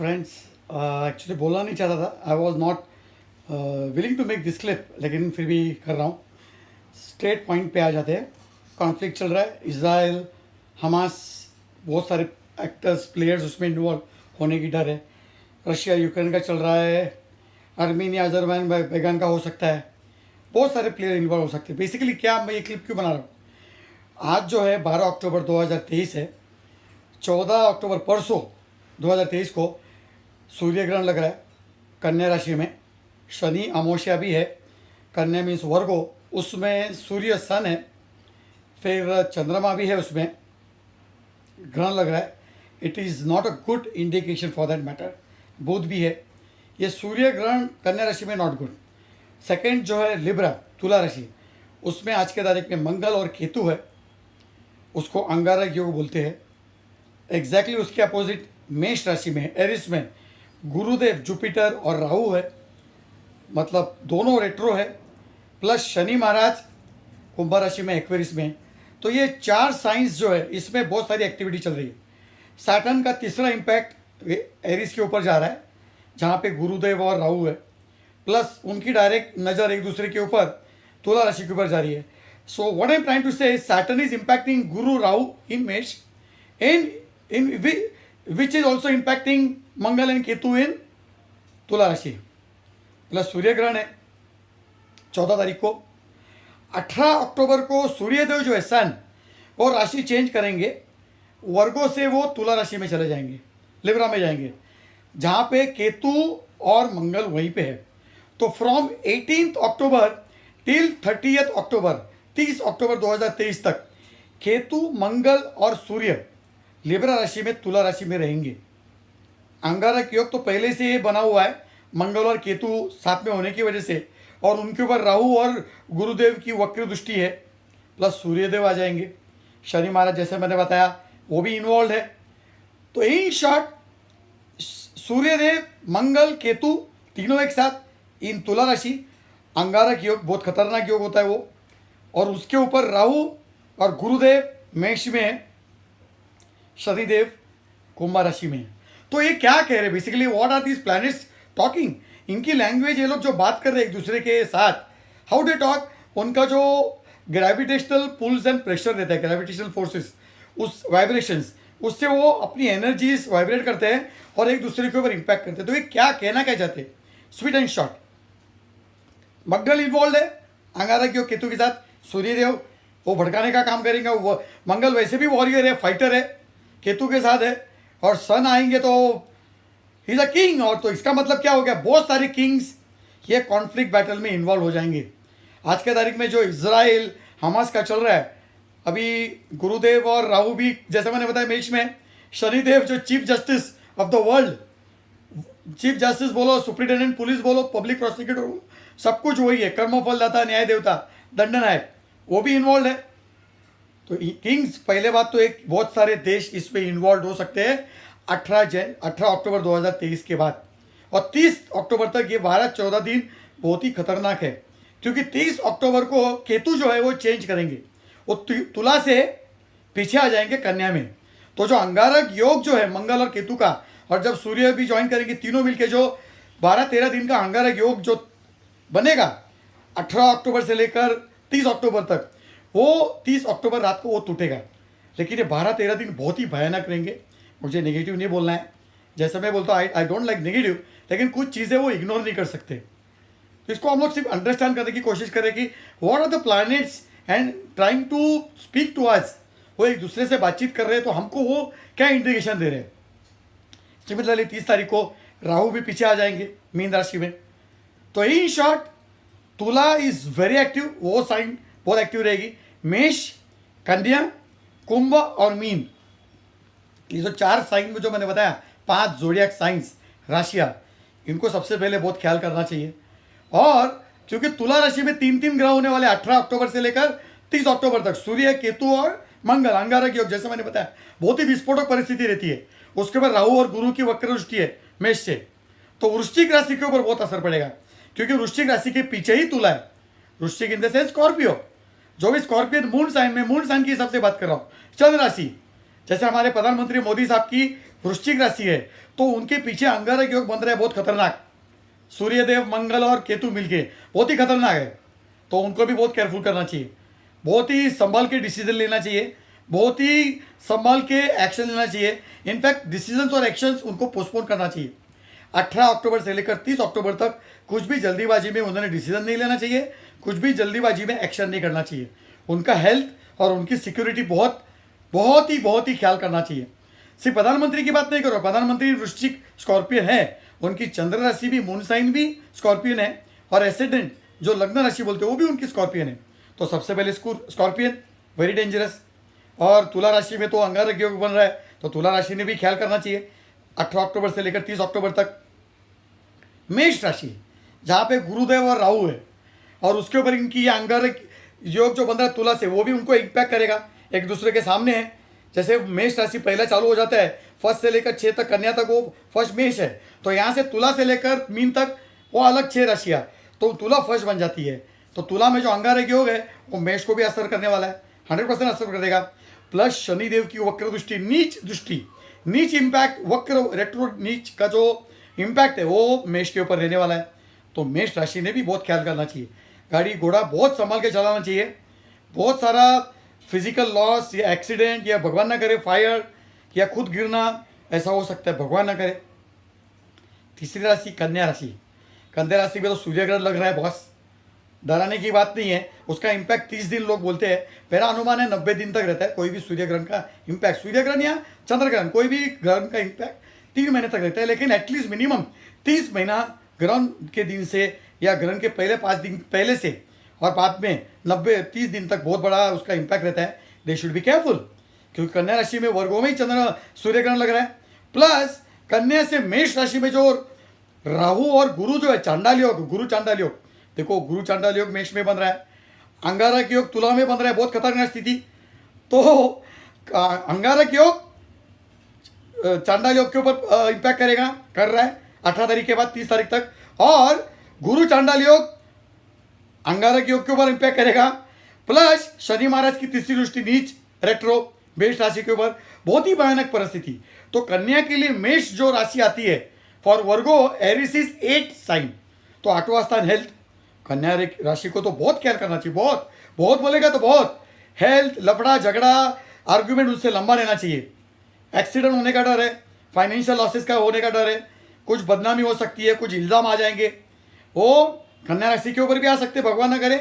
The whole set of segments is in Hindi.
फ्रेंड्स, एक्चुअली बोलना नहीं चाहता था। I was not willing to make this clip, लेकिन फिर भी कर रहा हूँ। स्ट्रेट पॉइंट पे आ जाते हैं। कॉन्फ्लिक्ट चल रहा है, इसराइल हमास, बहुत सारे एक्टर्स प्लेयर्स उसमें इन्वॉल्व होने की डर है। रशिया यूक्रेन का चल रहा है, आर्मीनिया अजरबैजान का हो सकता है, बहुत सारे प्लेयर इन्वॉल्व हो सकते हैं। बेसिकली क्या, मैं ये क्लिप क्यों बना रहा हूँ, आज जो है 12 अक्टूबर 2023 है। 14 अक्टूबर परसों 2023 को सूर्य ग्रहण लग रहा है कन्या राशि में। शनि अमावस्या भी है, कन्या मीन्स वर्गो, उसमें सूर्य सन है, फिर चंद्रमा भी है, उसमें ग्रहण लग रहा है। It is not a good indication for that matter. बुध भी है, ये सूर्य ग्रहण कन्या राशि में नॉट गुड। सेकंड जो है लिब्रा, तुला राशि, उसमें आज के तारीख में मंगल और केतु है, उसको अंगारक योग बोलते हैं। एग्जैक्टली उसके अपोजिट मेष राशि में, एरिस में गुरुदेव, जुपिटर और राहु है, मतलब दोनों रेट्रो है, प्लस शनि महाराज कुंभ राशि में, एक्वेरियस में। तो ये चार साइंस जो है, इसमें बहुत सारी एक्टिविटी चल रही है। सैटर्न का तीसरा इम्पैक्ट एरिस के ऊपर जा रहा है, जहाँ पे गुरुदेव और राहु है, प्लस उनकी डायरेक्ट नज़र एक दूसरे के ऊपर तुला राशि के ऊपर जा रही है। So what I am trying to say, Saturn is impacting Guru Rahu in Mesh, in which is also impacting Mangal and Ketu in Tula rashi. Plus सूर्य ग्रहण है 14 तारीख को। 18 अक्टूबर को सूर्यदेव जो है सन, वो राशि चेंज करेंगे, वर्गो से वो तुला राशि में चले जाएंगे, लिब्रा में जाएंगे, जहाँ पे केतु और मंगल वहीं पे है। तो फ्रॉम 18 अक्टूबर टिल 30 अक्टूबर, 30 अक्टूबर 2023 तक केतु, मंगल और सूर्य लिब्रा राशि में, तुला राशि में रहेंगे। अंगारक योग तो पहले से बना हुआ है, मंगल और केतु साथ में होने की वजह से, और उनके ऊपर राहु और गुरुदेव की वक्र दृष्टि है, प्लस सूर्यदेव आ जाएंगे। शनि महाराज जैसे मैंने बताया वो भी इन्वॉल्व है। तो इन शॉर्ट, सूर्यदेव, मंगल, केतु तीनों एक साथ इन तुला राशि, अंगारक योग बहुत खतरनाक योग होता है वो, और उसके ऊपर राहु और गुरुदेव मेष में है, शनिदेव कुंभ राशि में। तो ये क्या कह रहे हैं basically, what are these planets talking, इनकी लैंग्वेज, ये लोग जो बात कर रहे हैं एक दूसरे के साथ, हाउ दे टॉक, उनका जो ग्रेविटेशनल पुल्स एंड प्रेशर रहता है, ग्रेविटेशनल फोर्सेस, उस वाइब्रेशंस, उससे वो अपनी एनर्जीज वाइब्रेट करते हैं और एक दूसरे के ऊपर इंपैक्ट करते हैं। तो ये क्या कहना क्या चाहते हैं, sweet and short. Mangal involve है अंगारक योग केतु के साथ, सूर्यदेव वो भड़काने का काम करेंगे। वो मंगल वैसे भी वॉरियर है, फाइटर है, केतु के साथ है, और सन आएंगे तो ही इज अ किंग। और तो इसका मतलब क्या हो गया, बहुत सारे किंग्स ये कॉन्फ्लिक्ट बैटल में इन्वॉल्व हो जाएंगे। आज के तारीख में जो इजराइल हमास का चल रहा है, अभी गुरुदेव और राहु भी, जैसा मैंने बताया, मेष में। शनिदेव जो chief justice of the world, chief justice बोलो, सुप्रिटेंडेंट पुलिस बोलो, पब्लिक प्रोसिक्यूटर बोलो, सब कुछ वही है, कर्मफलदाता, न्याय देवता, दंडनायक, वो भी इन्वॉल्व है। तो किंग्स, पहले बात तो एक, बहुत सारे देश इसमें इन्वॉल्व हो सकते हैं 18 अक्टूबर 2023 के बाद, और 30 अक्टूबर तक ये 12-14 दिन बहुत ही खतरनाक है, क्योंकि 30 अक्टूबर को केतु जो है वो चेंज करेंगे, वो तुला से पीछे आ जाएंगे कन्या में। तो जो अंगारक योग जो है मंगल और केतु का, और जब सूर्य भी ज्वाइन करेंगे, तीनों मिलके जो 12-13 दिन का अंगारक योग जो बनेगा 18 अक्टूबर से लेकर 30 अक्टूबर तक, वो 30 अक्टूबर रात को वो टूटेगा। लेकिन ये 12-13 दिन बहुत ही भयानक रहेंगे। मुझे नेगेटिव नहीं बोलना है, जैसे मैं बोलता हूँ आई डोंट लाइक नेगेटिव, लेकिन कुछ चीज़ें वो इग्नोर नहीं कर सकते। तो इसको हम लोग सिर्फ अंडरस्टैंड करने की कोशिश करें कि what are the planets and trying to speak to us. वो एक दूसरे से बातचीत कर रहे हैं, तो हमको वो क्या इंडिकेशन दे रहे हैं। सिमिलरली 30 तारीख को राहु भी पीछे आ जाएंगे मीन राशि में। तो इन शॉर्ट, तुला इज वेरी एक्टिव, वो साइन बहुत एक्टिव रहेगी। मेष, कन्या, कुंभ और मीन, ये जो चार साइन में जो मैंने बताया, 5 जोडियाक साइंस, राशियां, इनको सबसे पहले बहुत ख्याल करना चाहिए। और क्योंकि तुला राशि में 3 ग्रह होने वाले 18 अक्टूबर से लेकर 30 अक्टूबर तक, सूर्य, केतु और मंगल, अंगारक योग, जैसे मैंने बताया, बहुत ही विस्फोटक परिस्थिति रहती है। उसके बाद राहु और गुरु की वक्र दृष्टि है मेष से, तो वृश्चिक राशि के ऊपर बहुत असर पड़ेगा, क्योंकि वृश्चिक राशि के पीछे ही तुला है। वृश्चिक इन द सेंस स्कॉर्पियो, जो भी स्कॉर्पियन मून साइन में, मून साइन के हिसाब से बात कर रहा हूँ, चंद्र राशि, जैसे हमारे प्रधानमंत्री मोदी साहब की वृश्चिक राशि है, तो उनके पीछे अंगारक योग बन रहा है बहुत खतरनाक, सूर्यदेव मंगल और केतु मिलके, बहुत ही खतरनाक है। तो उनको भी बहुत केयरफुल करना चाहिए, बहुत ही संभाल के डिसीजन लेना चाहिए, बहुत ही संभाल के एक्शन लेना चाहिए। इनफैक्ट डिसीजंस और एक्शंस उनको पोस्टपोन करना चाहिए। 18 अक्टूबर से लेकर 30 अक्टूबर तक कुछ भी जल्दीबाजी में उन्होंने डिसीजन नहीं लेना चाहिए, कुछ भी जल्दीबाजी में एक्शन नहीं करना चाहिए। उनका हेल्थ और उनकी सिक्योरिटी बहुत ही ख्याल करना चाहिए। सिर्फ प्रधानमंत्री की बात नहीं करो, प्रधानमंत्री वृश्चिक स्कॉर्पियन है, उनकी चंद्र राशि भी, मून साइन भी स्कॉर्पियन है, और एसेडेंट जो लग्न राशि बोलते हैं वो भी उनकी स्कॉर्पियन है। तो सबसे पहले स्कॉर्पियन वेरी डेंजरस। और तुला राशि में तो अंगारक योग बन रहा है, तो तुला राशि ने भी ख्याल करना चाहिए 18 अक्टूबर से लेकर 30 अक्टूबर तक। मेष राशि जहाँ पे गुरुदेव और राहु है, और उसके ऊपर इनकी ये अंगारक योग जो बन रहा है तुला से, वो भी उनको इम्पैक्ट करेगा, एक दूसरे के सामने है। जैसे मेष राशि पहला चालू हो जाता है, 1 से लेकर 6 तक कन्या तक वो फर्स्ट मेष है, तो यहाँ से तुला से लेकर मीन तक वो अलग 6 राशियाँ, तो तुला फर्स्ट बन जाती है। तो तुला में जो अंगारक योग है वो मेष को भी असर करने वाला है, 100% असर कर देगा। प्लस शनिदेव की वक्र दृष्टि, नीच इम्पैक्ट, वक्र रेट्रो नीच का जो इम्पैक्ट है वो मेष के ऊपर रहने वाला है। तो मेष राशि ने भी बहुत ख्याल करना चाहिए, गाड़ी घोड़ा बहुत संभाल के चलाना चाहिए। बहुत सारा फिजिकल लॉस या एक्सीडेंट या भगवान ना करे फायर या खुद गिरना, ऐसा हो सकता है, भगवान ना करे। तीसरी राशि कन्या राशि, कन्या राशि में तो सूर्य ग्रहण लग रहा है बॉस, डराने की बात नहीं है। उसका इम्पैक्ट 30 दिन लोग बोलते हैं, मेरा अनुमान है 90 दिन तक रहता है कोई भी सूर्य ग्रहण का इम्पैक्ट, सूर्य ग्रहण या चंद्र ग्रहण, कोई भी ग्रहण का इम्पैक्ट 3 महीने तक रहता है। लेकिन एटलीस्ट मिनिमम 30 महीना ग्रहण के दिन से या ग्रहण के पहले 5 दिन पहले से और बाद में 90-30 दिन तक बहुत बड़ा उसका इम्पैक्ट रहता है। दे शुड बी केयरफुल, क्योंकि कन्या राशि में वर्गों में ही चंद्र सूर्य ग्रहण लग रहा है। प्लस कन्या से मेष राशि में जो राहु और गुरु जो है चांडाल योग, गुरु चांडाल योग, देखो गुरु चांडाल योग मेष में बन रहा है, अंगारक योग तुला में बन रहा है, बहुत खतरनाक स्थिति। तो अंगारक योग चांडाल योग के ऊपर इम्पैक्ट करेगा, कर रहा है 18 तारीख के बाद 30 तारीख तक, और गुरु चांडाल योग अंगारक योग के ऊपर इम्पैक्ट करेगा। प्लस शनि महाराज की तीसरी दृष्टि नीच रेट्रो मेष राशि के ऊपर, बहुत ही भयानक परिस्थिति। तो कन्या के लिए मेष जो राशि आती है, for Virgo Aries is 8 sign, तो 8वां स्थान हेल्थ। कन्या राशि को तो बहुत केयर करना चाहिए, बहुत बहुत बोलेगा तो बहुत। हेल्थ, लफड़ा झगड़ा आर्ग्यूमेंट उससे लंबा रहना चाहिए। एक्सीडेंट होने का डर है, फाइनेंशियल लॉसेस का होने का डर है, कुछ बदनामी हो सकती है, कुछ इल्ज़ाम आ जाएंगे, वो कन्या राशि के ऊपर भी आ सकते हैं, भगवान ना करे।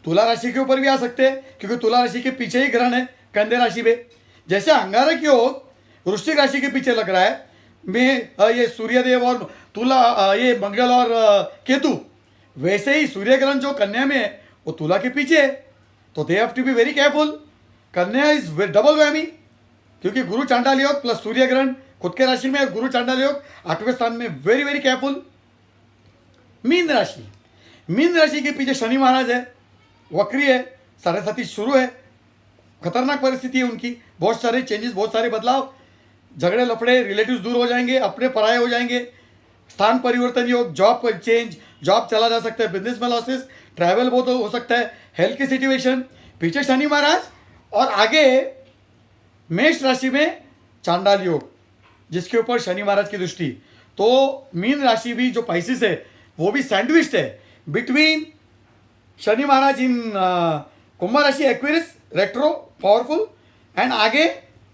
तुला राशि के ऊपर भी आ सकते हैं, क्योंकि तुला राशि के पीछे ही ग्रहण है कन्या राशि में। जैसे अंगारक योग वृश्चिक राशि के पीछे लग रहा है में ये सूर्यदेव और तुला ये मंगल और केतु, वैसे ही सूर्य ग्रहण जो कन्या में है वो तुला के पीछे है। तो they have to be very careful. कन्या इज डबल वैमी, क्योंकि गुरु चांडाल योग प्लस सूर्य ग्रहण खुद के राशि में और गुरु चांडाल योग 8वें स्थान में, वेरी वेरी केयरफुल। मीन राशि, मीन राशि के पीछे शनि महाराज है, वक्री है, 7.5 शुरू है, खतरनाक परिस्थिति है उनकी, बहुत सारे चेंजेस, बहुत सारे बदलाव, झगड़े लफड़े, रिलेटिव्स दूर हो जाएंगे, अपने पराये हो जाएंगे, स्थान परिवर्तन योग, जॉब चेंज, जॉब चला जा सकता है, बिजनेस में लॉसेस, ट्रैवल बहुत हो सकता है, हेल्थ की सिचुएशन, पीछे शनि महाराज, और आगे मेष राशि में चांडाल योग जिसके ऊपर शनि महाराज की दृष्टि। तो मीन राशि भी जो पाइसिस है वो भी सैंडविच्ड है बिटवीन शनि महाराज इन कुंभ राशि एक्वेरियस रेट्रो पावरफुल, एंड आगे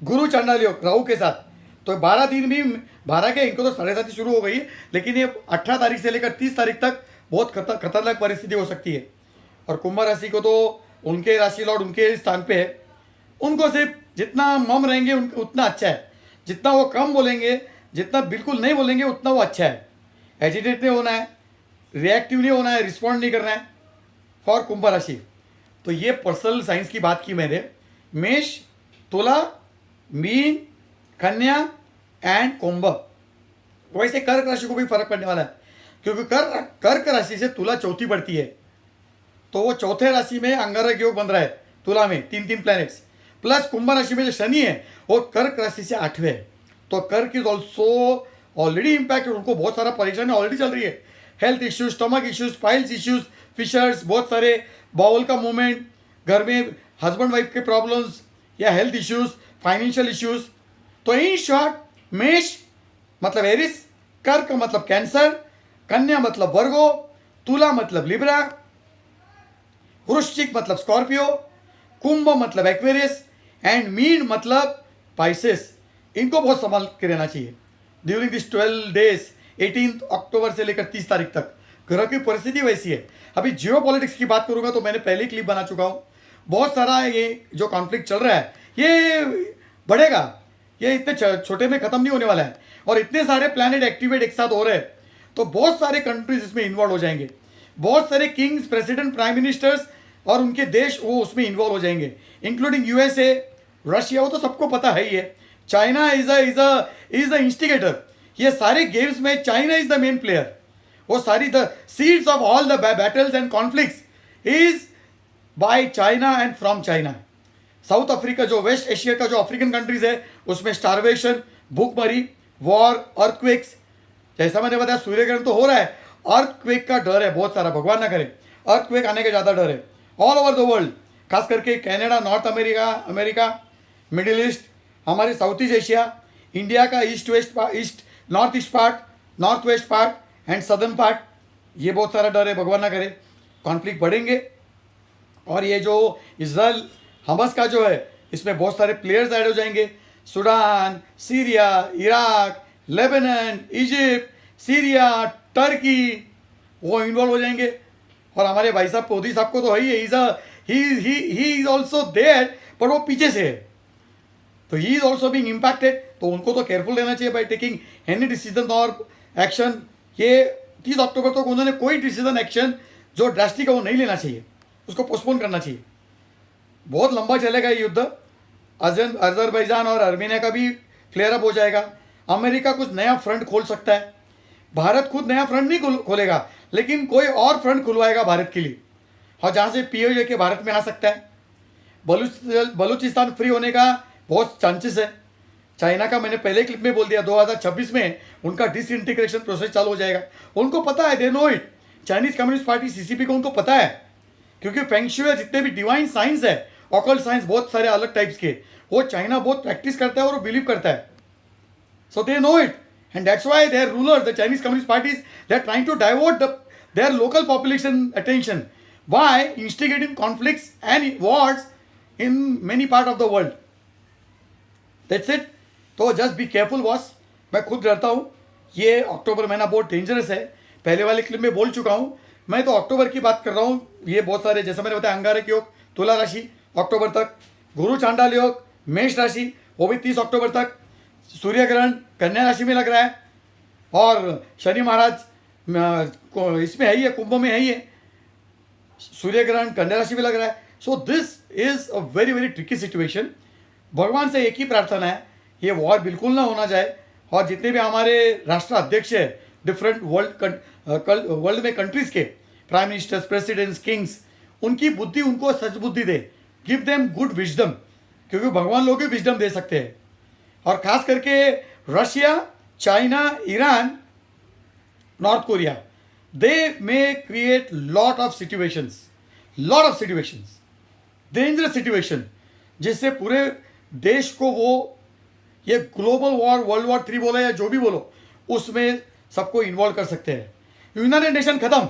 गुरु चांडाल योग राहु के साथ। तो 12 दिन भी 12 के, इनको तो 7.5 शुरू हो गई, लेकिन ये 18 तारीख से लेकर 30 तारीख तक बहुत खतरनाक परिस्थिति हो सकती है। और कुंभ राशि को तो उनके राशि लॉर्ड उनके स्थान पे है, उनको सिर्फ जितना मम रहेंगे उतना अच्छा है, जितना वो कम बोलेंगे, जितना बिल्कुल नहीं बोलेंगे उतना वो अच्छा है। एजिटेट नहीं होना है, रिएक्टिव नहीं होना है, रिस्पॉन्ड नहीं करना है फॉर कुंभ राशि। तो ये पर्सनल साइंस की बात की मैंने। मेष, तुला, मीन, कन्या एंड कुंभ। वैसे कर्क राशि को भी फर्क पड़ने वाला है, क्योंकि कर्क राशि से तुला चौथी पड़ती है, तो वो चौथे राशि में अंगारक योग बन रहा है तुला में, 3 प्लैनेट्स। प्लस कुंभ राशि में जो शनि है वो कर्क राशि से 8वें है, तो कर्क इज ऑल्सो ऑलरेडी इम्पैक्टेड, उनको बहुत सारा परेशानी ऑलरेडी चल रही है, health issues, stomach issues, piles issues, fissures, बहुत सारे बाउल का मूवमेंट, घर में हस्बैंड वाइफ के प्रॉब्लम्स या हेल्थ इश्यूज, फाइनेंशियल इश्यूज। तो इन शॉर्ट, मेष मतलब एरिस, कर्क मतलब कैंसर, कन्या मतलब वर्गो, तुला मतलब लिब्रा, वृश्चिक मतलब स्कॉर्पियो, कुंभ मतलब एक्वेरियस एंड मीन मतलब पाइसेस। इनको बहुत संभाल के रहना चाहिए ड्यूरिंग दिस 12 डेज, 18 अक्टूबर से लेकर 30 तारीख तक। ग्रह की परिस्थिति वैसी है। अभी जियो पॉलिटिक्स की बात करूंगा तो मैंने पहले क्लिप बना चुका हूं। बहुत सारा ये जो कॉन्फ्लिक्ट चल रहा है ये बढ़ेगा, ये इतने छोटे में खत्म नहीं होने वाला है। और इतने सारे प्लैनेट एक्टिवेट एक साथ हो रहे हैं तो बहुत सारे कंट्रीज इसमें इन्वॉल्व हो जाएंगे। बहुत सारे किंग्स, प्रेसिडेंट, प्राइम मिनिस्टर्स और उनके देश वो उसमें इन्वॉल्व हो जाएंगे, इंक्लूडिंग यूएसए, रशिया। वो तो सबको पता है ही है। China is the instigator. ये सारे गेम्स में China is the main player. वो सारी the seeds of all the battles and conflicts is by China and from China. South Africa, जो वेस्ट एशिया का जो अफ्रीकन कंट्रीज है, उसमें स्टारवेशन, भूखमरी, वॉर, अर्थक्वेक्स। जैसा मैंने बताया सूर्य ग्रहण तो हो रहा है, अर्थक्वेक का डर है बहुत सारा, भगवान ना करे अर्थक्वेक आने का ज़्यादा डर है ऑल ओवर द वर्ल्ड। खास करके Canada, north America, middle east, हमारे साउथ ईस्ट एशिया, इंडिया का east north east part, north west part and southern part, ये बहुत सारा डर है, भगवान ना करे कॉन्फ्लिक्ट बढ़ेंगे। और ये जो इजराइल हमस का जो है, इसमें बहुत सारे प्लेयर्स ऐड हो जाएंगे। Sudan, Syria, Iraq, Lebanon, Egypt, Syria, Turkey, वो इन्वॉल्व हो जाएंगे। और हमारे भाई साहब मोदी साहब को तो है ही इज ऑल्सो देयर, पर वो पीछे से है, तो he is also being impacted. तो उनको तो केयरफुल रहना चाहिए बाई टेकिंग एनी डिसीजन और एक्शन। ये 30 अक्टूबर तक उन्होंने कोई डिसीजन, एक्शन जो ड्रास्टिक है वो नहीं लेना चाहिए, उसको पोस्टपोन करना चाहिए। बहुत लंबा चलेगा ये युद्ध। अजरबैजान और आर्मेनिया का भी फ्लेयर अप हो जाएगा। अमेरिका कुछ नया फ्रंट खोल सकता है। भारत खुद नया फ्रंट नहीं खोलेगा, लेकिन कोई और फ्रंट खुलवाएगा भारत के लिए, और जहाँ से पीओ लेके भारत में आ सकता है। बलूचिस्तान फ्री होने का बहुत चांसेस है। चाइना का मैंने पहले क्लिप में बोल दिया, 2026 में उनका डिसइंटीग्रेशन प्रोसेस चालू हो जाएगा। उनको पता है, दे know it. Chinese communist party CCP को उनको पता है, क्योंकि फेंगशुई जितने भी डिवाइन साइंस है, ऑकल्ट साइंस, बहुत सारे अलग टाइप्स के, वो चाइना बहुत प्रैक्टिस करता है और वो बिलीव करता है। So they know it, and that's why their rulers, the Chinese Communist parties, they're trying to divert their local population attention by instigating conflicts and wars in many parts of the world. That's it. तो just be careful boss। मैं खुद डरता हूँ। ये अक्टूबर महीना बहुत डेंजरस है, पहले वाले क्लिप में बोल चुका हूँ। मैं तो अक्टूबर की बात कर रहा हूँ। ये बहुत सारे, जैसे मैंने बताया, अंगारक योग तुला राशि अक्टूबर तक, गुरु चांडाल योग मेष राशि वो भी 30 अक्टूबर तक, सूर्य ग्रहण कन्या राशि में लग रहा है, और शनि महाराज इसमें है ही है, कुंभ में है ही है, सूर्य ग्रहण कन्या राशि में लग रहा है। So this is a very very tricky situation. भगवान से एक ही प्रार्थना है, ये वॉर बिल्कुल ना होना जाए। और जितने भी हमारे राष्ट्र अध्यक्ष है डिफरेंट वर्ल्ड में कंट्रीज के, प्राइम मिनिस्टर्स, प्रेसिडेंट्स, किंग्स, उनकी बुद्धि उनको सच बुद्धि दे, गिव देम गुड विजडम, क्योंकि भगवान लोग ही विजडम दे सकते हैं। और खास करके Russia, China, Iran, north Korea, they may create lot of situations, dangerous situation, जिससे पूरे देश को वो ये ग्लोबल वॉर, वर्ल्ड वॉर 3 बोलो या जो भी बोलो, उसमें सबको इन्वॉल्व कर सकते हैं। यूनाइटेड नेशन खत्म,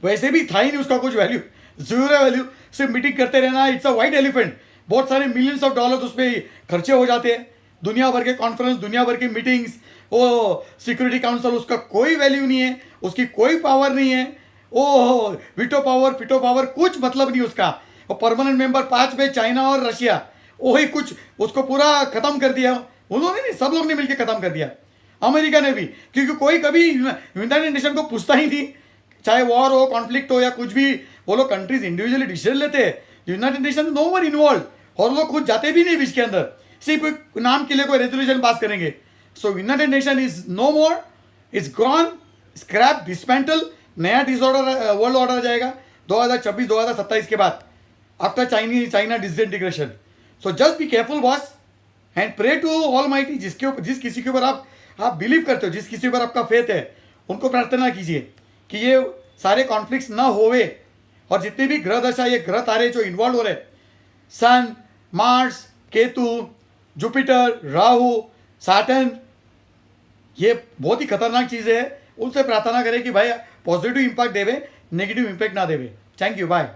वैसे भी था ही नहीं उसका कुछ वैल्यू, जीरो वैल्यू। सिर्फ मीटिंग करते रहना, इट्स अ वाइट एलिफेंट। बहुत सारे मिलियंस ऑफ डॉलर उसमें खर्चे हो जाते हैं, दुनिया भर के कॉन्फ्रेंस, दुनिया भर की मीटिंग्स, वो सिक्योरिटी काउंसिल, उसका कोई वैल्यू नहीं है, उसकी कोई पावर नहीं है। ओ विटो पावर, पिटो पावर, कुछ मतलब नहीं उसका। वो परमानेंट मेंबर 5 में चाइना और रशिया, वही कुछ उसको पूरा खत्म कर दिया उन्होंने, नहीं सब लोग ने मिलकर खत्म कर दिया, अमेरिका ने भी, क्योंकि कोई कभी यूनाइटेड नेशन को पूछता ही नहीं, चाहे वॉर हो, कॉन्फ्लिक्ट हो या कुछ भी, वो लोग कंट्रीज इंडिविजुअली डिसीजन लेते हैं। United Nation no one involve, और लोग खुद जाते भी नहीं बीच के अंदर, सिर्फ नाम के लिए कोई रेजोल्यूशन पास करेंगे। So United Nation is no more, is gone, scrap, dismantle, नया डिसऑर्डर वर्ल्ड ऑर्डर जाएगा 2026-2027 के बाद, after China disintegration. So just be careful boss and pray to almighty. जिस किसी के ऊपर आप बिलीव करते हो, जिस किसी के ऊपर आपका फेथ है, उनको प्रार्थना कीजिए कि ये सारे कॉन्फ्लिक्ट्स ना होवे। और जितने भी ग्रह दशा, ये ग्रह तारे जो इन्वॉल्व हो रहे, Sun, Mars, Ketu, Jupiter, Rahu, Saturn, ये बहुत ही खतरनाक चीज़ें है। उनसे प्रार्थना करें कि भाई पॉजिटिव इम्पैक्ट देवे, नेगेटिव इम्पैक्ट ना देवे। Thank you, bye.